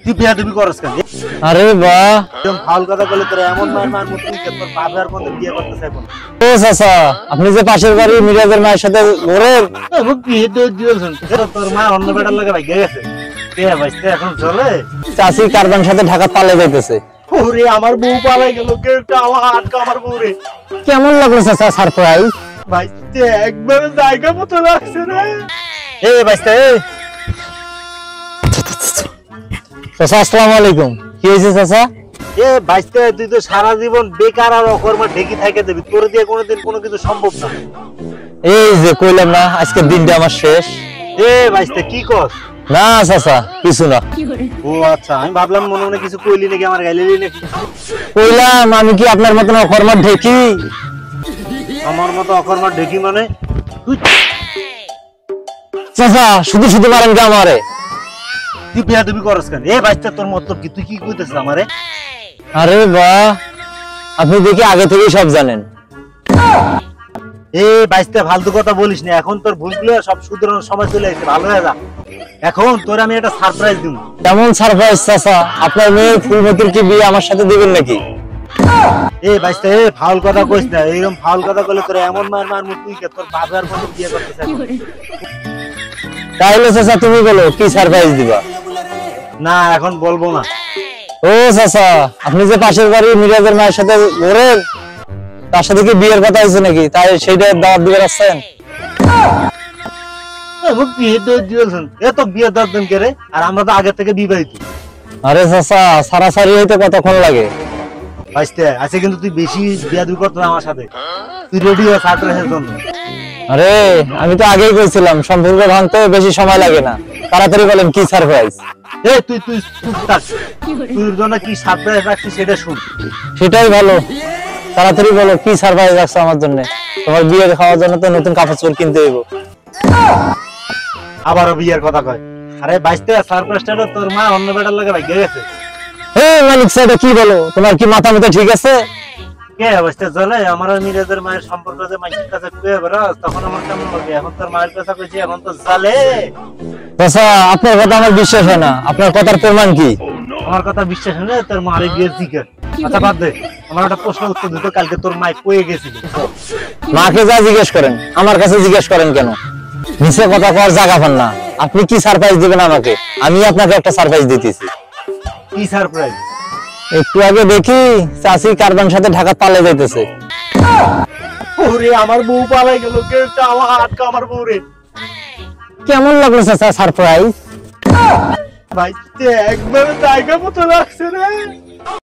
তুই বিয়া তুমি করস কেন? আরে বাহ, একদম ফাউল কথা বলে তোর এমন মার মত তুই তোর বাবার মধ্যে বিয়ে করতে চাইবো না। ও চাচা, আপনি যে পাশের বাড়ি মিরাজের মায়ের সাথে ঘোরেন, মুখ বিয়ে তো দিয়েছেন তোর মা অন্য বেটার লাগে ভাই গেছে কে ভাইতে এখন চলে। চাচি কারবান সাথে ঢাকা পালে যাইতেছে। ওরে আমার বউ পালাই গেল, কেউটা আমার আটকা আমার বউ রে। কেমন লাগলো চাচা সারপ্রাইজ? ভাইতে একবারে জায়গা মতো লাগছে রে। এ ভাইতে চাচা আসসালামু আলাইকুম। কি হয়েছে চাচা? এ ভাইতে তুই তো সারা জীবন বেকার আর অকর্মা ঢেকি থাকে দেবি, তোর দিয়ে কোনোদিন কোনো কিছু সম্ভব না। এই যে কইলাম না আজকের দিনটা আমার শেষ। এ ভাইতে কি কস? না চাচা কিছু না। ও আচ্ছা, আমি ভাবলাম মনে মনে কিছু কইলি নাকি, আমার গাইলি নাকি। কইলাম আমি কি আপনার মতন অকর্মার ঢেকি? আমার মতো অকর্মা ঢেকি মানে? চাচা শুধু শুধু মারেন কে আমারে? তুই বিয়া তুমি করস কেন? এ ভাইতে তোর মতলব কি? তুই কি কইতেছিস আমারে? আরে বাহ, আপনি দেখি আগে থেকেই সব জানেন। এ ভাইতে ফালতু কথা বলিস না, এখন তোর ভুলগুলো সব শুধরানোর সময় চলে এসেছে, ভালো হয়ে যা। এখন তোর আমি একটা সারপ্রাইজ দিব। কেমন সারপ্রাইজ চাচা? আপনার মেয়ে ফুলমতির কি বিয়ে আমার সাথে দিবেন নাকি? এ ভাইতে এ ফাউল কথা কইস না, এরকম ফাউল কথা বলে তোর এমন মার তুই কে তোর বাবার মতো বিয়ে করতে চাইবো তাইলে চাচা তুমি বলো কি সারপ্রাইজ দিবা? না এখন বলবো না। ও চাচা, আপনি যে পাশের বাড়ি মিরাজের মায়ের সাথে ঘোরেন, তার সাথে কি বিয়ের কথা হয়েছে নাকি? তাই সেইটা দাওয়াত দিবে আসছেন? বিয়ে দিয়েছেন এ তো বিয়ে দরদিন কে রে, আর আমরা তো আগে থেকে বিবাহিত। আরে চাচা সারাসারি হইতে কতক্ষণ লাগে? ভাইতে আছে কিন্তু তুই বেশি বিয়া দুই করতো আমার সাথে, তুই রেডি হয়ে সারপ্রাইজের জন্য। আরে আমি তো আগেই কইছিলাম সম্পর্ক ভাঙতে বেশি সময় লাগে না, তাড়াতাড়ি বলেন কি সারপ্রাইজ? এ তুই চুপ থাক, তোর জন্য কি সারপ্রাইজ রাখছি সেটা শুন। সেটাই ভালো, তাড়াতাড়ি বলো কি সারপ্রাইজ রাখছো আমার জন্য। তোমার বিয়ে খাওয়ার জন্য তো নতুন কাপড় চোপড় কিনতে হইব। আবারও বিয়ের কথা কয়। আরে ভাইতে সারপ্রাইজটা তোর মা অন্য বেটার লাগে ভাই গেছে। হে মালিক সাহেব কি বলো? তোমার কি মাথা মুথা ঠিক আছে? কে অবস্থা চলে আমার আর মিরাজের মায়ের সম্পর্ক যে মাইকের কাছে কয়ে বেরোস, তখন আমার কেমন লাগে। এখন তোর মায়ের কথা কইছি, এখন তো চলে। চাচা আপনার কথা আমার বিশ্বাস হয় না, আপনার কথার প্রমাণ কি? আমার কথা বিশ্বাস হয় না? তোর মারে গিয়ে জিজ্ঞেস। আচ্ছা বাদ দে, আমার একটা প্রশ্ন উত্তর দিতে, কালকে তোর মাই কয়ে গেছিল। মাকে যা জিজ্ঞেস করেন, আমার কাছে জিজ্ঞেস করেন কেন? নিচে কথা কর জায়গা পান না। আপনি কি সারপ্রাইজ দিবেন আমাকে? আমি আপনাকে একটা সারপ্রাইজ দিতেছি। কি সারপ্রাইজ? একটু আগে দেখি চাচি কারবান সাথে ঢাকা পালে যাইতেছে। ওরে আমার বউ পালাই গেল, কেউটা আমার আটকা আমার বউ রে। কেমন লাগলো চাচা সারপ্রাইজ? ভাই একবারে জায়গা মতো লাগছে রে।